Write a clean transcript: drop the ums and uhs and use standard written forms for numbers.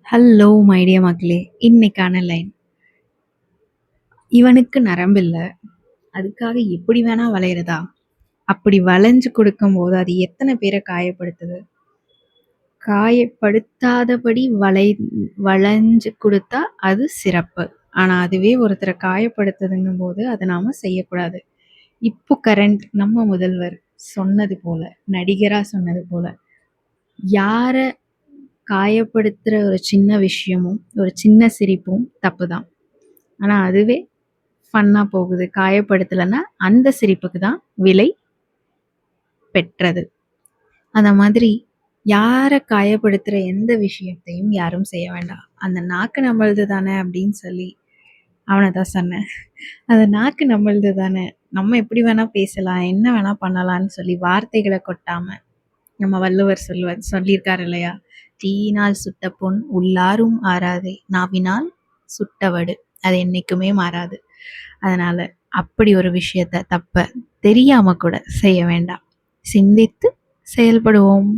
Hello my dear மக்களே! இன்னைக்கான line. "இவனுக்கு நரம்பில்ல, அதுக்காக எப்படி வேணா வளையறதா? அப்படி வளைஞ்சு கொடுக்கும்போது அது எத்தன பேர காயப்படுத்துது? காயப்படுத்தாதபடி வளைஞ்சு குடுத்தா அது சிறப்பு. ஆனா அதுவே ஒருத்தர காயப்படுத்துதுங்கும்போது அத நாம செய்யக்கூடாது." இப்போ கரண்ட் நம்ம முதல்வர் சொன்னது போல, நடிகரா சொன்னது போல, யார காயப்படுத்துற ஒரு சின்ன விஷயமும், ஒரு சின்ன சிரிப்பும் தப்புதான். ஆனா அதுவே ஃபன்னா போகுது. காயப்படுத்தலன்னா, அந்த சிரிப்புக்கு தான் விலை பெற்றது. அந்த மாதிரி யார காயப்படுத்துற எந்த விஷயத்தையும் யாரும் செய்ய வேண்டாம். அந்த நாக்கு நம்மளது தானே அப்படின்னு சொல்லி அவன தான் சொன்னேன். அந்த நாக்கு நம்மளது தானே. நம்ம எப்படி வேணா பேசலாம், என்ன வேணா பண்ணலான்னு சொல்லி வார்த்தைகள கொட்டாம, நம்ம வள்ளுவர் சொல்லியிருக்காரு இல்லையா? "தீயினால் சுட்ட புண் உள்ளாரும் ஆறாதே, நாவினால் சுட்ட வடு அது என்னைக்குமே மாறாது." அதனால அப்படி ஒரு விஷயத்த, தப்ப தெரியாம கூட செய்ய வேண்டாம். சிந்தித்து செயல்படுவோம்.